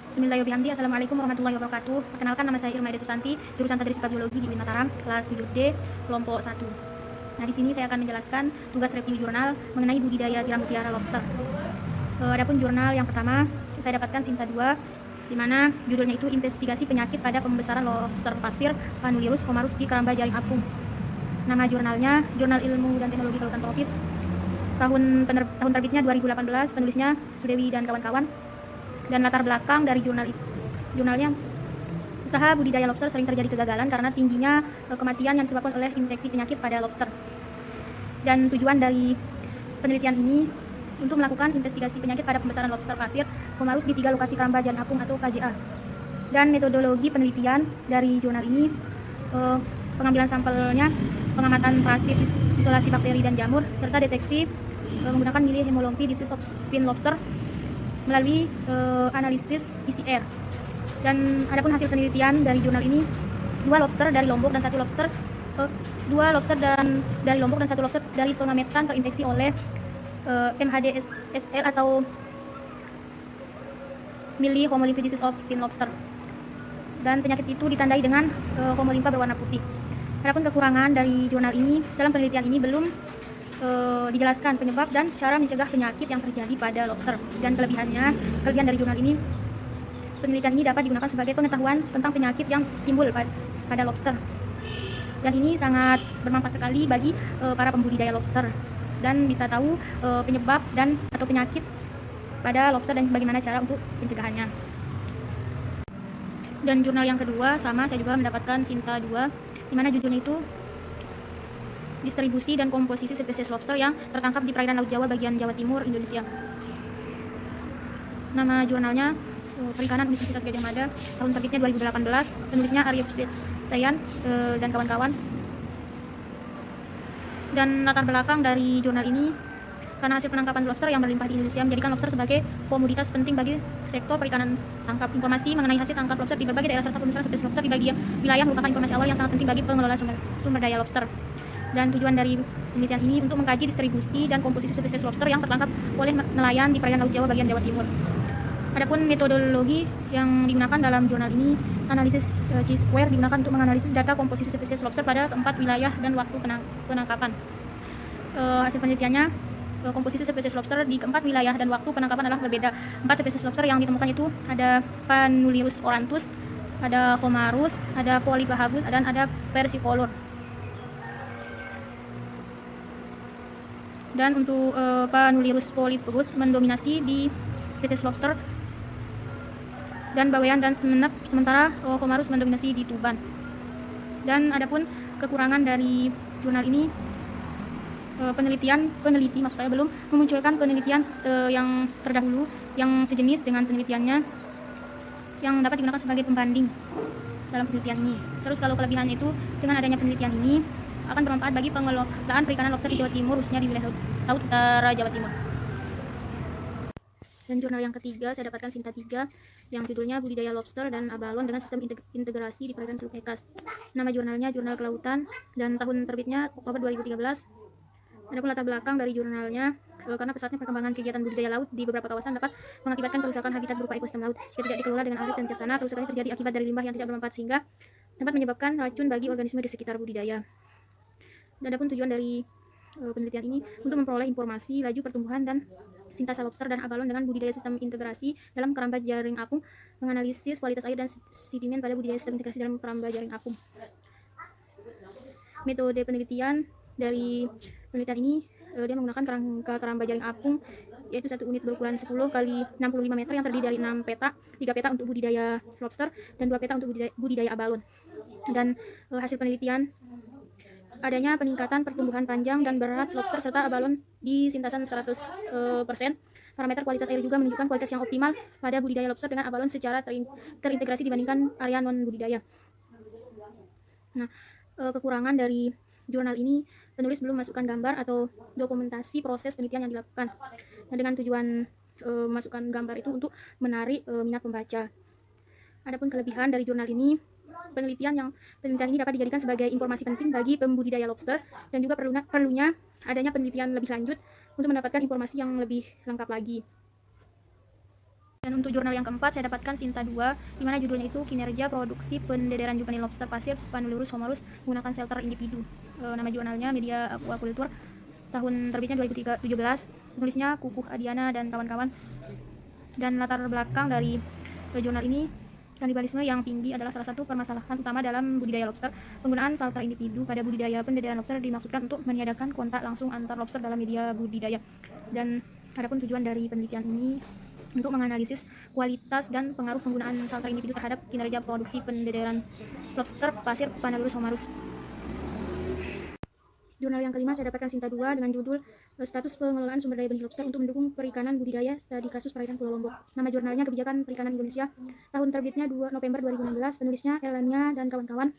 Bismillahirrahmanirrahim. Assalamualaikum warahmatullahi wabarakatuh. Perkenalkan, nama saya Irma Ida Susanti, jurusan Tadris Biologi di UIN Mataram, kelas 7D, kelompok 1. Nah, di sini saya akan menjelaskan tugas review jurnal mengenai budidaya tiram mutiara lobster. Adapun jurnal yang pertama saya dapatkan Sinta 2, di mana judulnya itu investigasi penyakit pada pembesaran lobster pasir Panulirus homarus di keramba jaring apung. Nama jurnalnya Jurnal Ilmu dan Teknologi Kelautan Tropis. Tahun terbitnya 2018, penulisnya Sudewi dan kawan-kawan. Dan latar belakang dari jurnalnya, usaha budidaya lobster sering terjadi kegagalan karena tingginya kematian yang disebabkan oleh infeksi penyakit pada lobster. Dan tujuan dari penelitian ini untuk melakukan investigasi penyakit pada pembesaran lobster pasir homarus di 3 lokasi keramba jaring apung atau KJA. Dan metodologi penelitian dari jurnal ini, pengambilan sampelnya, pengamatan parasit, isolasi bakteri dan jamur, serta deteksi menggunakan milih hemolompi disease of spin lobster melalui analisis PCR. Dan adapun hasil penelitian dari jurnal ini, 2 lobster dari Lombok dan 1 lobster dari Lombok dan 1 lobster dari Pengametan terinfeksi oleh MHDSL atau milih homolymph disease of spin lobster. Dan penyakit itu ditandai dengan homolimpa berwarna putih. Adapun kekurangan dari jurnal ini, dalam penelitian ini belum dijelaskan penyebab dan cara mencegah penyakit yang terjadi pada lobster. Dan kelebihan dari jurnal ini, penelitian ini dapat digunakan sebagai pengetahuan tentang penyakit yang timbul pada lobster. Dan ini sangat bermanfaat sekali bagi para pembudidaya lobster, dan bisa tahu penyebab atau penyakit pada lobster dan bagaimana cara untuk pencegahannya. Dan jurnal yang kedua sama, saya juga mendapatkan Sinta 2, di mana judulnya itu distribusi dan komposisi spesies lobster yang tertangkap di perairan Laut Jawa bagian Jawa Timur, Indonesia. Nama jurnalnya Perikanan Universitas Gadjah Mada, tahun terbitnya 2018, penulisnya Arif Sayan dan kawan-kawan. Dan latar belakang dari jurnal ini, karena hasil penangkapan lobster yang berlimpah di Indonesia menjadikan lobster sebagai komoditas penting bagi sektor perikanan tangkap. Informasi mengenai hasil tangkap lobster di berbagai daerah serta pembesaran spesies lobster di bagian wilayah merupakan informasi awal yang sangat penting bagi pengelola sumber daya lobster. Dan tujuan dari penelitian ini untuk mengkaji distribusi dan komposisi spesies lobster yang tertangkap oleh nelayan di perairan Laut Jawa bagian Jawa Timur. Adapun metodologi yang digunakan dalam jurnal ini, analisis chi-square digunakan untuk menganalisis data komposisi spesies lobster pada 4 wilayah dan waktu penangkapan. Hasil penelitiannya, komposisi spesies lobster di 4 wilayah dan waktu penangkapan adalah berbeda. 4 spesies lobster yang ditemukan itu ada Panulirus orantus, ada homarus, ada Polypahabus, dan ada Persicolor. Dan untuk Panulirus polypus mendominasi di spesies lobster dan bawean dan semenep, sementara homarus mendominasi di Tuban. Dan adapun kekurangan dari jurnal ini, peneliti maksud saya belum memunculkan penelitian yang terdahulu yang sejenis dengan penelitiannya yang dapat digunakan sebagai pembanding dalam penelitian ini. Terus kalau kelebihan itu, dengan adanya penelitian ini akan bermanfaat bagi pengelolaan perikanan lobster di Jawa Timur, khususnya di wilayah Laut Utara Jawa Timur. Dan jurnal yang ketiga saya dapatkan Sinta 3, yang judulnya Budidaya Lobster dan Abalon dengan Sistem Integrasi di Perairan Teluk Hekas. Nama jurnalnya Jurnal Kelautan, dan tahun terbitnya Oktober 2013. Adapun latar belakang dari jurnalnya, karena pesatnya perkembangan kegiatan budidaya laut di beberapa kawasan dapat mengakibatkan kerusakan habitat berupa ekosistem laut. Jika tidak dikelola dengan arif dan bijaksana, kerusakan terjadi akibat dari limbah yang tidak bermanfaat sehingga dapat menyebabkan racun bagi organisme di sekitar budidaya. Dan adapun tujuan dari penelitian ini untuk memperoleh informasi laju pertumbuhan dan sintasa lobster dan abalon dengan budidaya sistem integrasi dalam keramba jaring apung, menganalisis kualitas air dan sedimen pada budidaya sistem integrasi dalam keramba jaring apung. Metode penelitian dari penelitian ini, dia menggunakan kerangka keramba jaring apung, yaitu 1 unit berukuran 10 kali 65 meter yang terdiri dari 6 peta, 3 peta untuk budidaya lobster dan 2 peta untuk budidaya abalon. Dan hasil penelitian, adanya peningkatan pertumbuhan panjang dan berat lobster serta abalon di sintasan 100%. Parameter kualitas air juga menunjukkan kualitas yang optimal pada budidaya lobster dengan abalon secara terintegrasi dibandingkan area non budidaya. Nah, kekurangan dari jurnal ini, penulis belum masukkan gambar atau dokumentasi proses penelitian yang dilakukan. Nah, dengan tujuan masukkan gambar itu untuk menarik minat pembaca. Adapun kelebihan dari jurnal ini, penelitian ini dapat dijadikan sebagai informasi penting bagi pembudidaya lobster, dan juga perlunya adanya penelitian lebih lanjut untuk mendapatkan informasi yang lebih lengkap lagi. Dan untuk jurnal yang keempat saya dapatkan Sinta 2, di mana judulnya itu kinerja produksi pendederan juvenil lobster pasir Panulurus homarus menggunakan shelter individu. Nama jurnalnya Media Aquaculture, tahun terbitnya 2017, penulisnya Kukuh Adiana dan kawan-kawan. Dan latar belakang dari jurnal ini, kanibalisme yang tinggi adalah salah satu permasalahan utama dalam budidaya lobster. Penggunaan shelter individu pada budidaya pendederan lobster dimaksudkan untuk meniadakan kontak langsung antar lobster dalam media budidaya. Dan adapun tujuan dari penelitian ini untuk menganalisis kualitas dan pengaruh penggunaan shelter individu terhadap kinerja produksi pendederan lobster pasir Panulurus homarus. Jurnal yang kelima saya dapatkan Sinta 2 dengan judul Status Pengelolaan Sumber Daya Benih Lobster untuk Mendukung Perikanan Budidaya Studi Kasus Perairan Pulau Lombok. Nama jurnalnya Kebijakan Perikanan Indonesia, tahun terbitnya 2 November 2016, penulisnya Elania dan kawan-kawan.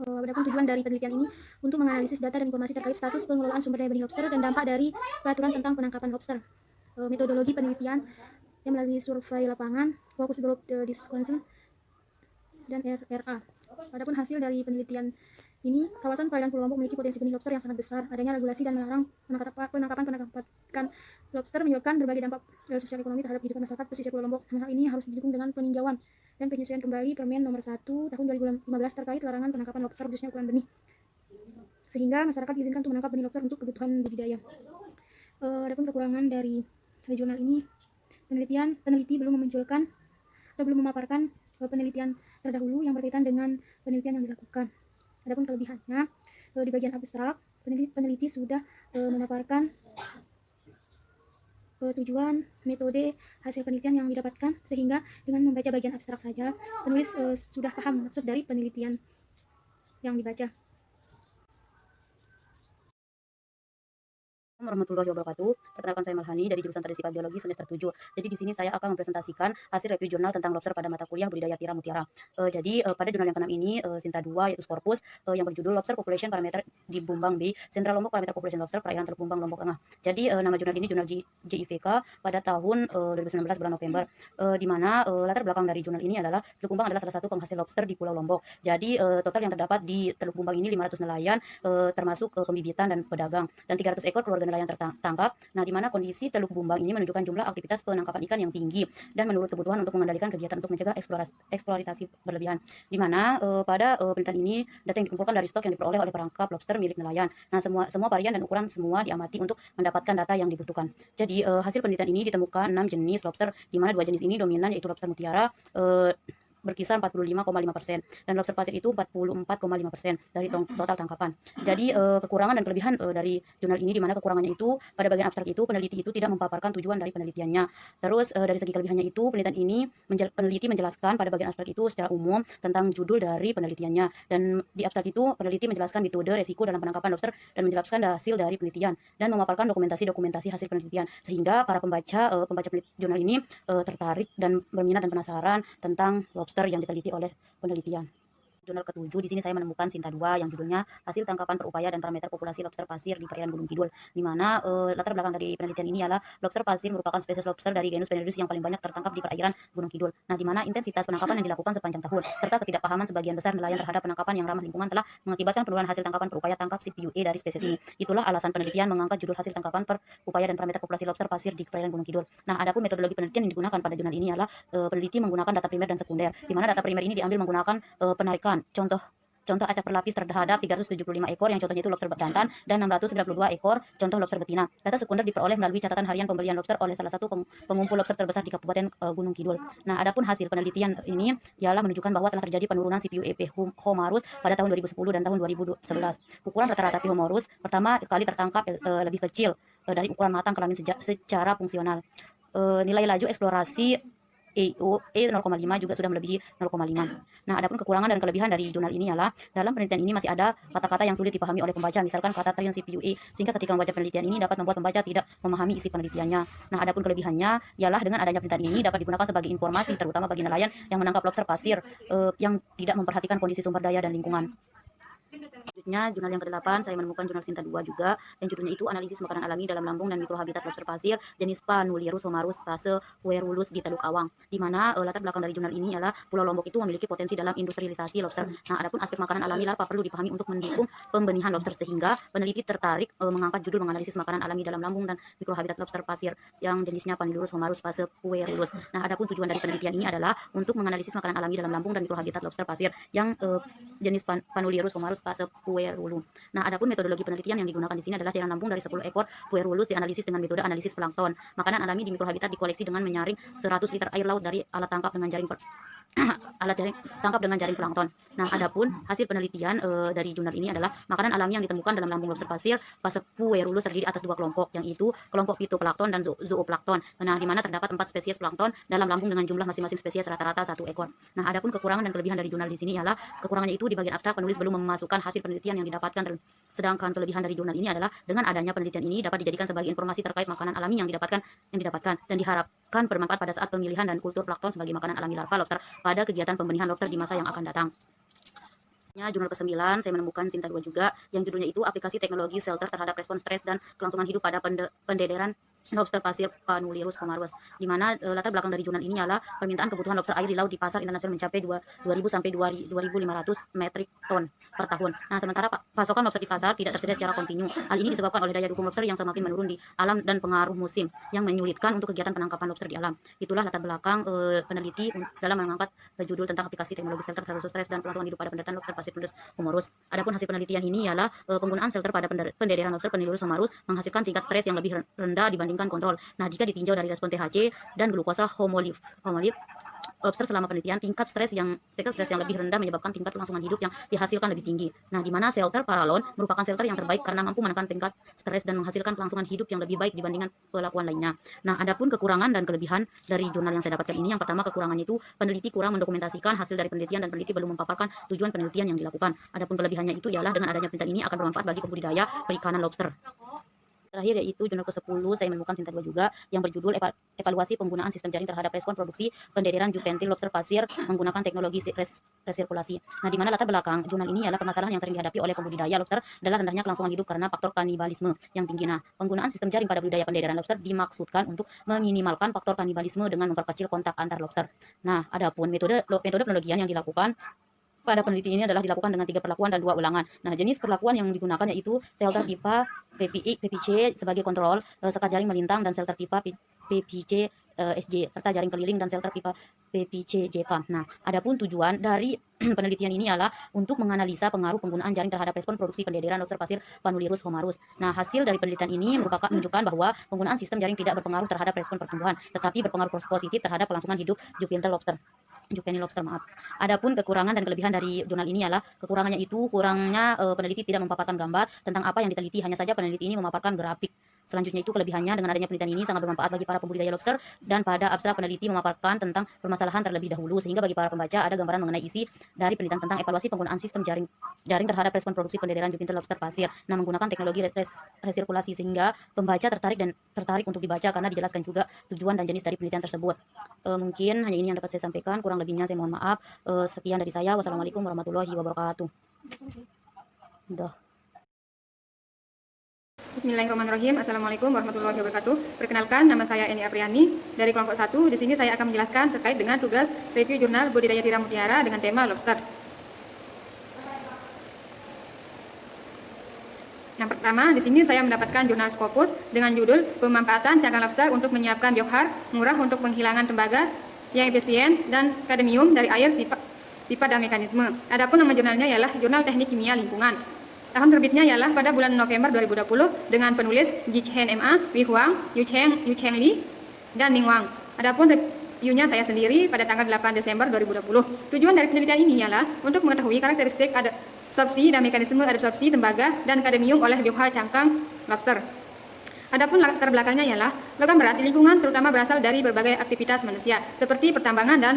Adapun tujuan dari penelitian ini untuk menganalisis data dan informasi terkait status pengelolaan sumber daya benih lobster dan dampak dari peraturan tentang penangkapan lobster. Metodologi penelitian yang melalui survei lapangan, fokus group discussion, dan RRA. Adapun hasil dari penelitian ini, kawasan perairan Pulau Lombok memiliki potensi benih lobster yang sangat besar. Adanya regulasi dan melarang penangkapan lobster menyebabkan berbagai dampak sosial ekonomi terhadap kehidupan masyarakat pesisir Pulau Lombok. Hal ini harus didukung dengan peninjauan dan penyesuaian kembali Permen Nomor 1 Tahun 2015 terkait larangan penangkapan lobster khususnya ukuran benih, sehingga masyarakat diizinkan untuk menangkap benih lobster untuk kebutuhan budidaya. Adapun kekurangan dari jurnal ini, peneliti belum memaparkan penelitian terdahulu yang berkaitan dengan penelitian yang dilakukan. Adapun kelebihannya, di bagian abstrak peneliti sudah memaparkan tujuan, metode, hasil penelitian yang didapatkan, sehingga dengan membaca bagian abstrak saja penulis sudah paham maksud dari penelitian yang dibaca. Warahmatullahi wabarakatuh. Perkenalkan, saya Malhani dari jurusan Tradisi Biologi semester 7. Jadi di sini saya akan mempresentasikan hasil review jurnal tentang lobster pada mata kuliah budidaya tiara mutiara. Pada jurnal yang ke-6 ini Sinta 2 yaitu Corpus yang berjudul Lobster Population Parameter di Bumbang Bay, Sentral Lombok Parameter Population Lobster Perairan Teluk Bumbang Lombok Tengah. Jadi nama jurnal ini jurnal JIVK pada tahun 2019 bulan November. Di mana latar belakang dari jurnal ini adalah Teluk Bumbang adalah salah satu penghasil lobster di Pulau Lombok. Jadi total yang terdapat di Teluk Bumbang ini 500 nelayan termasuk pembibitan dan pedagang, dan 300 ekor keluarga nelayan tertangkap. Nah, di mana kondisi Teluk Bumbang ini menunjukkan jumlah aktivitas penangkapan ikan yang tinggi dan menurut kebutuhan untuk mengendalikan kegiatan untuk mencegah eksploitasi berlebihan. Di mana pada penelitian ini data yang dikumpulkan dari stok yang diperoleh oleh perangkap lobster milik nelayan. Nah, semua varian dan ukuran semua diamati untuk mendapatkan data yang dibutuhkan. Jadi hasil penelitian ini ditemukan 6 jenis lobster, di mana 2 jenis ini dominan yaitu lobster mutiara berkisar 45,5% dan lobster pasir itu 44,5% dari total tangkapan. Jadi kekurangan dan kelebihan dari jurnal ini, di mana kekurangannya itu pada bagian abstrak itu peneliti itu tidak memaparkan tujuan dari penelitiannya. Terus dari segi kelebihannya itu penelitian ini peneliti menjelaskan pada bagian abstrak itu secara umum tentang judul dari penelitiannya, dan di abstrak itu peneliti menjelaskan metode resiko dalam penangkapan lobster dan menjelaskan hasil dari penelitian dan memaparkan dokumentasi hasil penelitian, sehingga para pembaca jurnal ini tertarik dan berminat dan penasaran tentang lobster yang diteliti oleh penelitian. Jurnal ke-7 di sini saya menemukan Sinta 2 yang judulnya Hasil Tangkapan Perupaya dan Parameter Populasi Lobster Pasir di Perairan Gunung Kidul, di mana latar belakang dari penelitian ini adalah lobster pasir merupakan spesies lobster dari genus Penedus yang paling banyak tertangkap di perairan Gunung Kidul. Nah, di mana intensitas penangkapan yang dilakukan sepanjang tahun serta ketidakpahaman sebagian besar nelayan terhadap penangkapan yang ramah lingkungan telah mengakibatkan penurunan hasil tangkapan perupaya tangkap CPUE dari spesies ini. Itulah alasan penelitian mengangkat judul Hasil Tangkapan Perupaya dan Parameter Populasi Lobster Pasir di Perairan Gunung Kidul. Nah, adapun metodologi penelitian yang digunakan pada jurnal ini adalah peneliti menggunakan data primer dan sekunder, di mana data primer ini diambil menggunakan penarikan contoh acak berlapis terhadap 375 ekor yang contohnya itu lobster jantan dan 692 ekor contoh lobster betina. Data sekunder diperoleh melalui catatan harian pembelian lobster oleh salah satu pengumpul lobster terbesar di Kabupaten Gunung Kidul. Nah, adapun hasil penelitian ini ialah menunjukkan bahwa telah terjadi penurunan CPUE P. homarus pada tahun 2010 dan tahun 2011. Ukuran rata-rata P. homarus pertama kali tertangkap lebih kecil dari ukuran matang kelamin secara fungsional. Nilai laju eksplorasi E 0,5 juga sudah melebihi 0,5. Nah, adapun kekurangan dan kelebihan dari jurnal ini ialah dalam penelitian ini masih ada kata-kata yang sulit dipahami oleh pembaca, misalkan kata trion CPUE, sehingga ketika membaca penelitian ini dapat membuat pembaca tidak memahami isi penelitiannya. Nah, adapun kelebihannya ialah dengan adanya penelitian ini dapat digunakan sebagai informasi terutama bagi nelayan yang menangkap lobster pasir yang tidak memperhatikan kondisi sumber daya dan lingkungan. Selanjutnya, jurnal yang ke-8, saya menemukan jurnal Sinta 2 juga, yang judulnya itu Analisis Makanan Alami dalam Lambung dan Mikrohabitat Lobster Pasir, jenis Panulirus homarus fase Puerulus di Teluk Awang, di mana latar belakang dari jurnal ini ialah Pulau Lombok itu memiliki potensi dalam industrialisasi lobster. Nah, adapun aspek makanan alami larva perlu dipahami untuk mendukung pembenihan lobster, sehingga peneliti tertarik mengangkat judul menganalisis makanan alami dalam lambung dan mikrohabitat lobster pasir yang jenisnya Panulirus homarus fase Puerulus. Nah, adapun tujuan dari penelitian ini adalah untuk menganalisis makanan alami dalam lambung dan mikrohabitat lobster pasir yang jenis Panulirus homarus fase Puerulus. Nah, adapun metodologi penelitian yang digunakan di sini adalah cairan lambung dari 10 ekor Puerulus dianalisis dengan metode analisis plankton. Makanan alami di mikrohabitat dikoleksi dengan menyaring 100 liter air laut dari alat tangkap dengan jaring tangkap dengan jaring plankton. Nah, adapun hasil penelitian dari jurnal ini adalah makanan alami yang ditemukan dalam lambung lobster pasir fase Puerulus terdiri atas 2 kelompok, yaitu kelompok phytoplankton dan zooplankton. Nah, di mana terdapat 4 spesies plankton dalam lambung dengan jumlah masing-masing spesies rata-rata 1 ekor. Nah, adapun kekurangan dan kelebihan dari jurnal di sini ialah kekurangannya itu di bagian abstrak penulis belum memasukkan hasil penelitian yang didapatkan, sedangkan kelebihan dari jurnal ini adalah dengan adanya penelitian ini dapat dijadikan sebagai informasi terkait makanan alami yang didapatkan dan diharapkan bermanfaat pada saat pemilihan dan kultur plankton sebagai makanan alami larva lobster pada kegiatan pembenihan lobster di masa yang akan datang. Jurnal ke-9, saya menemukan Sinta 2 juga, yang judulnya itu Aplikasi Teknologi Shelter terhadap Respon Stres dan Kelangsungan Hidup pada Pendederan Lobster Pasir Panulirus homarus, di mana latar belakang dari jurnal ini adalah permintaan kebutuhan lobster air di laut di pasar internasional mencapai 2.000 sampai 2.500 metrik ton per tahun. Nah, sementara pasokan lobster di pasar tidak tersedia secara kontinu. Hal ini disebabkan oleh daya dukung lobster yang semakin menurun di alam dan pengaruh musim yang menyulitkan untuk kegiatan penangkapan lobster di alam. Itulah latar belakang peneliti dalam mengangkat judul tentang aplikasi teknologi shelter terhadap stres dan kelangsungan hidup pada pendederan lobster pasir Panulirus homarus. Adapun hasil penelitian ini ialah penggunaan shelter pada pendederan lobster Panulirus homarus menghasilkan tingkat stres yang lebih rendah dibandingkan kontrol. Nah, jika ditinjau dari respon THC dan glukosa homolip lobster selama penelitian, tingkat stres yang lebih rendah menyebabkan tingkat kelangsungan hidup yang dihasilkan lebih tinggi. Nah, di mana shelter paralon merupakan shelter yang terbaik karena mampu menekan tingkat stres dan menghasilkan kelangsungan hidup yang lebih baik dibandingkan pelakuan lainnya. Nah, adapun kekurangan dan kelebihan dari jurnal yang saya dapatkan ini, yang pertama kekurangannya itu peneliti kurang mendokumentasikan hasil dari penelitian dan peneliti belum memaparkan tujuan penelitian yang dilakukan. Adapun kelebihannya itu ialah dengan adanya penelitian ini akan bermanfaat bagi pembudidaya perikanan lobster. Terakhir yaitu jurnal ke-10, saya menemukan Sinta 2 juga, yang berjudul Evaluasi Penggunaan Sistem Jaring Terhadap Respon Produksi Pendederan Juvenile Lobster Pasir Menggunakan Teknologi Resirkulasi. Nah, di mana latar belakang jurnal ini adalah permasalahan yang sering dihadapi oleh pembudidaya lobster adalah rendahnya kelangsungan hidup karena faktor kanibalisme yang tinggi. Nah, penggunaan sistem jaring pada budidaya pendederan lobster dimaksudkan untuk meminimalkan faktor kanibalisme dengan memperkecil kontak antar lobster. Nah, adapun metode penelitian yang dilakukan pada peneliti ini adalah dilakukan dengan 3 perlakuan dan 2 ulangan. Nah, jenis perlakuan yang digunakan yaitu shelter pipa PPC sebagai kontrol, sekat jaring melintang dan shelter pipa PPC SJ serta jaring keliling dan shelter pipa PPC JK. Nah, adapun tujuan dari penelitian ini adalah untuk menganalisa pengaruh penggunaan jaring terhadap respon produksi pendederan lobster pasir Panulirus homarus. Nah, hasil dari penelitian ini menunjukkan bahwa penggunaan sistem jaring tidak berpengaruh terhadap respon pertumbuhan, tetapi berpengaruh positif terhadap kelangsungan hidup juvenile lobster. Adapun kekurangan dan kelebihan dari jurnal ini adalah kekurangannya itu kurangnya peneliti tidak memaparkan gambar tentang apa yang diteliti, hanya saja peneliti ini memaparkan grafik. Selanjutnya itu kelebihannya, dengan adanya penelitian ini sangat bermanfaat bagi para pembudidaya lobster, dan pada abstrak peneliti memaparkan tentang permasalahan terlebih dahulu sehingga bagi para pembaca ada gambaran mengenai isi dari penelitian tentang evaluasi penggunaan sistem jaring terhadap respon produksi pendederan juvenile lobster pasir. Nah, menggunakan teknologi resirkulasi sehingga pembaca tertarik untuk dibaca karena dijelaskan juga tujuan dan jenis dari penelitian tersebut. Mungkin hanya ini yang dapat saya sampaikan, kurang lebihnya saya mohon maaf. Sekian dari saya. Wassalamualaikum warahmatullahi wabarakatuh. Udah. Bismillahirrahmanirrahim. Assalamualaikum warahmatullahi wabarakatuh. Perkenalkan, nama saya Eni Apriani dari kelompok 1. Di sini saya akan menjelaskan terkait dengan tugas review jurnal budidaya tiram mutiara dengan tema lobster. Yang pertama, di sini saya mendapatkan jurnal Scopus dengan judul Pemanfaatan Cangkang Lobster untuk Menyiapkan Biochar Murah untuk Penghilangan Tembaga yang Efisien dan Kadmium dari Air, Sifat dan Mekanisme. Adapun nama jurnalnya ialah Jurnal Teknik Kimia Lingkungan. Tahun terbitnya ialah pada bulan November 2020 dengan penulis Jichen Ma, Wei Huang, Yu Cheng Li, dan Ning Wang. Adapun reviewnya saya sendiri pada tanggal 8 Desember 2020. Tujuan dari penelitian ini ialah untuk mengetahui karakteristik adsorpsi dan mekanisme adsorpsi tembaga dan kadmium oleh biochar cangkang lobster. Adapun latar belakangnya ialah logam berat di lingkungan terutama berasal dari berbagai aktivitas manusia seperti pertambangan dan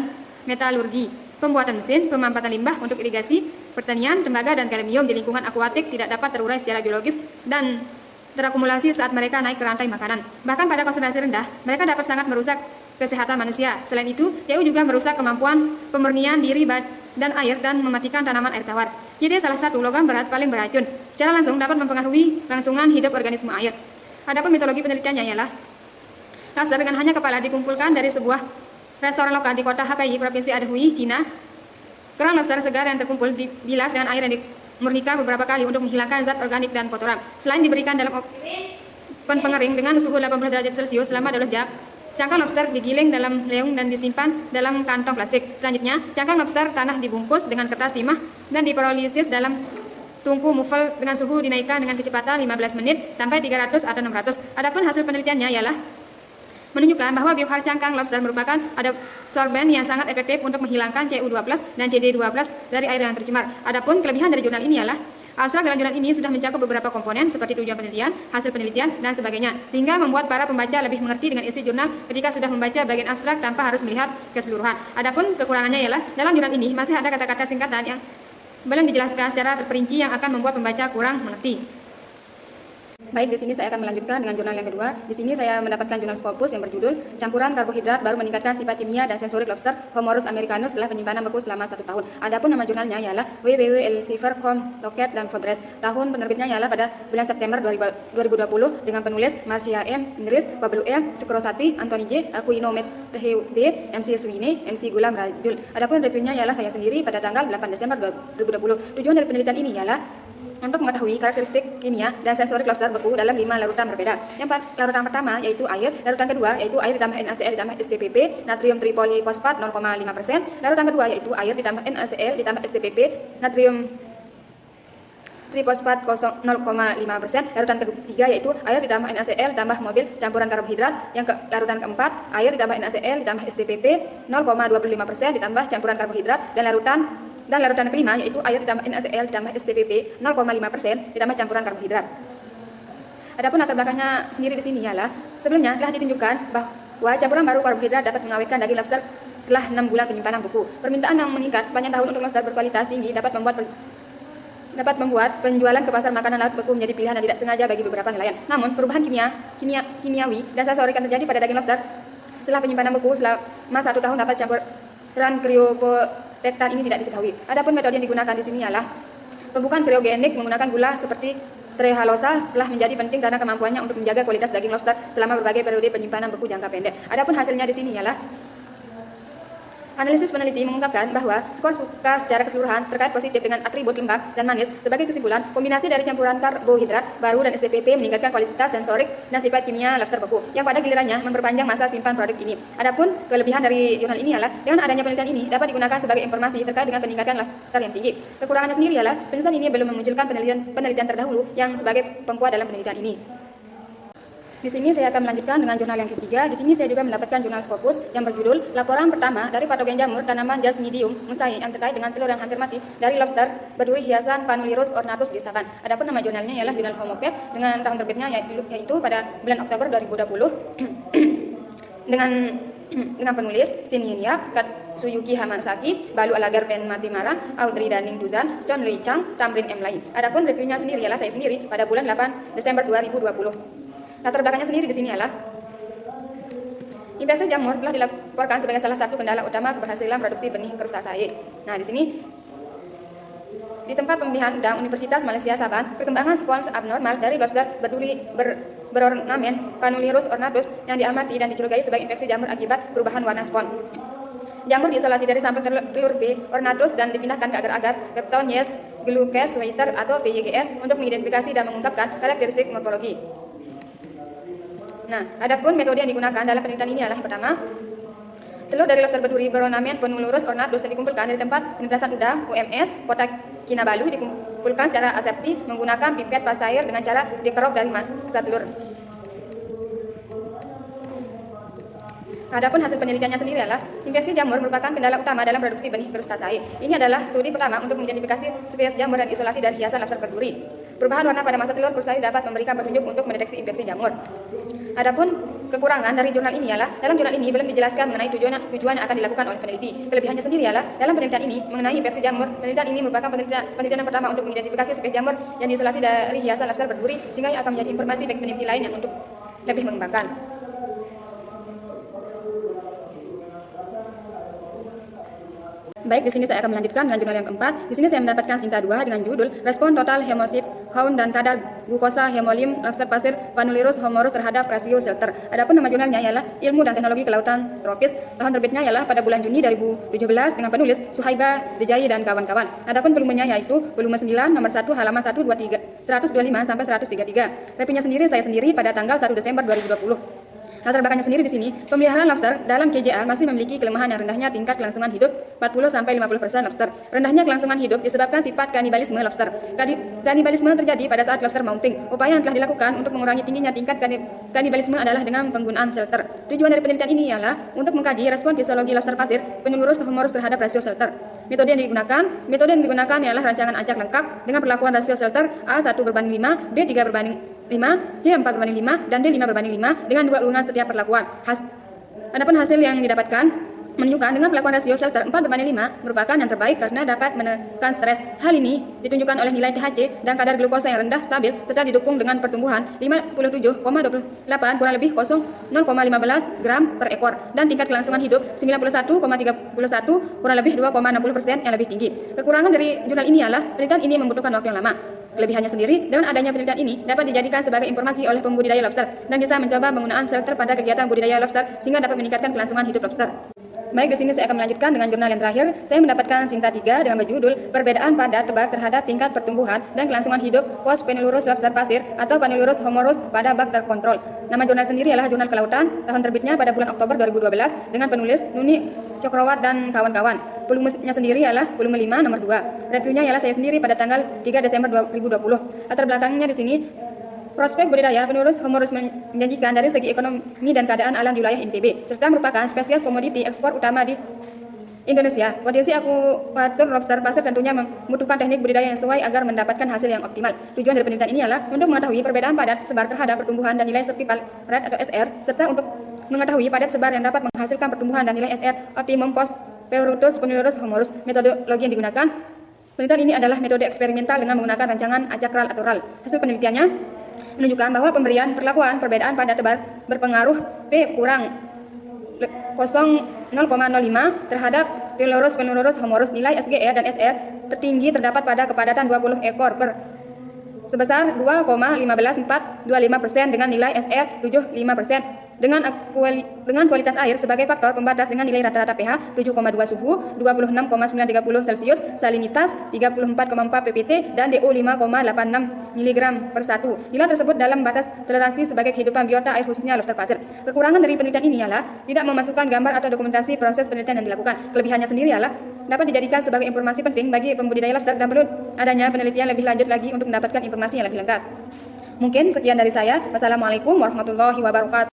metalurgi, pembuatan mesin, pemanfaatan limbah untuk irigasi, pertanian, tembaga dan kadmium di lingkungan akuatik tidak dapat terurai secara biologis dan terakumulasi saat mereka naik ke rantai makanan. Bahkan pada konsentrasi rendah, mereka dapat sangat merusak kesehatan manusia. Selain itu, CU juga merusak kemampuan pemurnian diri dan air dan mematikan tanaman air tawar. Jadi salah satu logam berat paling beracun. Secara langsung dapat mempengaruhi kelangsungan hidup organisme air. Adapun metodologi penelitiannya ialah Lobster dengan hanya kepala dikumpulkan dari sebuah restoran lokal di kota Hebei, Provinsi Anhui, Cina. Kerang lobster segar yang terkumpul dibilas dengan air yang dimurnikan beberapa kali untuk menghilangkan zat organik dan kotoran. Selain diberikan dalam oven pengering dengan suhu 80 derajat Celcius selama 12 jam, cangkang lobster digiling dalam leung dan disimpan dalam kantong plastik. Selanjutnya, cangkang lobster tanah dibungkus dengan kertas timah dan diprolisis dalam tungku muffle dengan suhu dinaikkan dengan kecepatan 15 menit sampai 300 atau 600. Adapun hasil penelitiannya ialah menunjukkan bahwa biochar cangkang lobster merupakan adsorben yang sangat efektif untuk menghilangkan CO2+ dan CD2+ dari air yang tercemar. Adapun kelebihan dari jurnal ini ialah abstrak dalam jurnal ini sudah mencakup beberapa komponen seperti tujuan penelitian, hasil penelitian, dan sebagainya, sehingga membuat para pembaca lebih mengerti dengan isi jurnal ketika sudah membaca bagian abstrak tanpa harus melihat keseluruhan. Adapun kekurangannya ialah dalam jurnal ini masih ada kata-kata singkatan yang belum dijelaskan secara terperinci yang akan membuat pembaca kurang mengerti. Baik, di sini saya akan melanjutkan dengan jurnal yang kedua. Di sini saya mendapatkan jurnal Scopus yang berjudul Campuran karbohidrat baru meningkatkan sifat kimia dan sensorik lobster Homarus americanus setelah penyimpanan beku selama 1 tahun. Adapun nama jurnalnya ialah www.elsevier.com Lockheed dan Fodres. Tahun penerbitnya ialah pada bulan September 2020 dengan penulis Marcia M. Inggris, WM Sekrosati, Anthony J. Aquino Matthew B. MC Sweeney, MC Gulam Rajul. Adapun reviewnya ialah saya sendiri pada tanggal 8 Desember 2020. Tujuan dari penelitian ini ialah untuk mengetahui karakteristik kimia dan sensorik lobster beku dalam 5 larutan berbeda. Larutan pertama yaitu air, larutan kedua yaitu air ditambah NaCl ditambah STPP, natrium tripolifosfat 0,5%, larutan kedua yaitu air ditambah NaCl ditambah STPP, natrium trifosfat 0,5%, larutan ketiga yaitu air ditambah NaCl ditambah mobil campuran karbohidrat, larutan keempat air ditambah NaCl ditambah STPP 0,25% ditambah campuran karbohidrat, dan larutan kelima yaitu air ditambah NaCl ditambah STPP 0,5% ditambah campuran karbohidrat. Adapun latar belakangnya sendiri di sini ialah sebelumnya telah ditunjukkan bahwa campuran baru karbohidrat dapat mengawetkan daging lobster setelah 6 bulan penyimpanan beku. Permintaan yang meningkat sepanjang tahun untuk lobster berkualitas tinggi dapat membuat penjualan ke pasar makanan laut beku menjadi pilihan yang tidak sengaja bagi beberapa nelayan. Namun perubahan kimiawi dan sensorik yang terjadi pada daging lobster setelah penyimpanan beku selama 1 tahun dapat campuran kriopotektan ini tidak diketahui. Adapun metode yang digunakan di sini ialah pembukaan kriogenik menggunakan gula seperti Trehallosa telah menjadi penting karena kemampuannya untuk menjaga kualitas daging lobster selama berbagai periode penyimpanan beku jangka pendek. Adapun hasilnya di sini ialah analisis peneliti mengungkapkan bahwa skor suka secara keseluruhan terkait positif dengan atribut lembab dan manis. Sebagai kesimpulan, kombinasi dari campuran karbohidrat baru dan STPP meningkatkan kualitas sensorik dan sifat kimia lobster beku, yang pada gilirannya memperpanjang masa simpan produk ini. Adapun kelebihan dari jurnal ini ialah dengan adanya penelitian ini dapat digunakan sebagai informasi terkait dengan peningkatan lobster yang tinggi. Kekurangannya sendiri ialah penelitian ini belum memunculkan penelitian terdahulu yang sebagai pengkuat dalam penelitian ini. Di sini saya akan melanjutkan dengan jurnal yang ketiga. Di sini saya juga mendapatkan jurnal Scopus yang berjudul Laporan Pertama dari Patogen Jamur Tanaman Jasmidium Musai yang terkait dengan telur yang hampir mati dari lobster berduri hiasan Panulirus ornatus di Saban. Adapun nama jurnalnya ialah jurnal Homopet dengan tahun terbitnya yaitu pada bulan Oktober 2020 dengan penulis Shin Yin-yap, Katsuyuki Hamasaki, Balu Alagar Pen Matimarang, Audrey Daning Duzan, Chon Lui Chang, Tamrin M. Lai. Adapun reviewnya sendiri ialah saya sendiri pada bulan 8 Desember 2020. Latar belakangnya sendiri di sini adalah infeksi jamur telah dilaporkan sebagai salah satu kendala utama keberhasilan produksi benih Crustaceae. Nah, di sini di tempat pemilihan udang Universitas Malaysia Saban, perkembangan spons abnormal dari lobster berduri berornamen Panulirus ornatus yang diamati dan dicurigai sebagai infeksi jamur akibat perubahan warna spons. Jamur diisolasi dari sampel telur B ornatus dan dipindahkan ke agar-agar Pepton Yes Glucase Waiter atau VYGS untuk mengidentifikasi dan mengungkapkan karakteristik morfologi. Nah, adapun metode yang digunakan dalam penelitian ini adalah yang pertama, telur dari lobster berduri berornamen Panulirus ornatus yang dikumpulkan dari tempat penegasan udang UMS Kota Kinabalu dikumpulkan secara aseptik menggunakan pipet pastair dengan cara dikerok dari masa telur. Adapun hasil penelitiannya sendiri adalah infeksi jamur merupakan kendala utama dalam produksi benih Crustaceae. Ini adalah studi pertama untuk mengidentifikasi spesies jamur dan isolasi dari hiasan lobster berduri. Perubahan warna pada masa telur Crustaceae dapat memberikan petunjuk untuk mendeteksi infeksi jamur. Adapun kekurangan dari jurnal ini ialah dalam jurnal ini belum dijelaskan mengenai tujuan yang akan dilakukan oleh peneliti. Kelebihannya sendiri ialah dalam penelitian ini mengenai infeksi jamur, penelitian ini merupakan penelitian yang pertama untuk mengidentifikasi spesies jamur yang diisolasi dari hiasan lobster berduri, sehingga akan menjadi informasi bagi peneliti lain yang untuk lebih mengembangkan. Baik, di sini saya akan melanjutkan dengan jurnal yang keempat. Di sini saya mendapatkan Sinta 2 dengan judul Respon Total Hemosit Count dan Kadar Glukosa Hemolim Lobster Pasir Panulirus Homoros terhadap Rasio Shelter. Adapun nama jurnalnya ialah Ilmu dan Teknologi Kelautan Tropis. Tahun terbitnya ialah pada bulan Juni 2017 dengan penulis Suhaiba Dejayi dan kawan-kawan. Adapun volumenya yaitu volume 9 nomor 1 halaman 125 sampai 133. Reviewnya sendiri saya sendiri pada tanggal 1 Desember 2020. Latar belakangnya sendiri di sini, pemeliharaan lobster dalam KJA masih memiliki kelemahan yang rendahnya tingkat kelangsungan hidup 40-50% lobster. Rendahnya kelangsungan hidup disebabkan sifat kanibalisme lobster. Kanibalisme terjadi pada saat lobster mounting. Upaya yang telah dilakukan untuk mengurangi tingginya tingkat kanibalisme adalah dengan penggunaan shelter. Tujuan dari penelitian ini ialah untuk mengkaji respon fisiologi lobster pasir penulurus homoros terhadap rasio shelter. Metode yang digunakan ialah rancangan acak lengkap dengan perlakuan rasio shelter A1/5, B3/5, C4/5, dan D5/5 dengan 2 ulangan setiap perlakuan. Adapun hasil yang didapatkan menunjukkan dengan perlakuan rasio shelter 4/5 merupakan yang terbaik karena dapat menekan stres. Hal ini ditunjukkan oleh nilai THC dan kadar glukosa yang rendah stabil serta didukung dengan pertumbuhan 57,28 kurang lebih 0,15 gram per ekor dan tingkat kelangsungan hidup 91,31 kurang lebih 2,60% yang lebih tinggi. Kekurangan dari jurnal ini ialah penelitian ini membutuhkan waktu yang lama. Kelebihannya sendiri, dengan adanya penelitian ini dapat dijadikan sebagai informasi oleh pembudidaya lobster dan bisa mencoba penggunaan shelter pada kegiatan budidaya lobster sehingga dapat meningkatkan kelangsungan hidup lobster. Baik, di sini saya akan melanjutkan dengan jurnal yang terakhir. Saya mendapatkan Sinta 3 dengan berjudul Perbedaan pada tebak terhadap tingkat pertumbuhan dan kelangsungan hidup post Panulirus lobster pasir atau Panulirus homoros pada bak terkontrol. Nama jurnal sendiri adalah Jurnal Kelautan, tahun terbitnya pada bulan Oktober 2012 dengan penulis Nuni Cokrawat dan kawan-kawan. Volumenya sendiri ialah volume 5 nomor 2. Reviewnya ialah saya sendiri pada tanggal 3 Desember 2020. Latar belakangnya di sini, prospek budidaya penurus homoros menjanjikan dari segi ekonomi dan keadaan alam di wilayah NTB, serta merupakan spesies komoditi ekspor utama di Indonesia. Potensi akuatur lobster pasir tentunya membutuhkan teknik budidaya yang sesuai agar mendapatkan hasil yang optimal. Tujuan dari penelitian ini adalah untuk mengetahui perbedaan padat sebar terhadap pertumbuhan dan nilai survival rate atau SR, serta untuk mengetahui padat sebar yang dapat menghasilkan pertumbuhan dan nilai SR optimum post Panulirus homoros. Metodologi yang digunakan penelitian ini adalah metode eksperimental dengan menggunakan rancangan acak ral atau RAL. Hasil penelitiannya menunjukkan bahwa pemberian perlakuan perbedaan pada tebar berpengaruh P kurang 0,05 terhadap Panulirus homoros. Nilai SGR dan SR tertinggi terdapat pada kepadatan 20 ekor per sebesar 2,15425% dengan nilai SR 75%. Dengan kualitas air sebagai faktor pembatas dengan nilai rata-rata pH 7,2 suhu, 26,930 Celcius, salinitas 34,4 ppt, dan DO 5,86 mg per 1. Nilai tersebut dalam batas toleransi sebagai kehidupan biota air khususnya lobster pasir. Kekurangan dari penelitian ini ialah tidak memasukkan gambar atau dokumentasi proses penelitian yang dilakukan. Kelebihannya sendiri ialah dapat dijadikan sebagai informasi penting bagi pembudidaya lobster dan perlu adanya penelitian lebih lanjut lagi untuk mendapatkan informasi yang lebih lengkap. Mungkin sekian dari saya. Wassalamualaikum warahmatullahi wabarakatuh.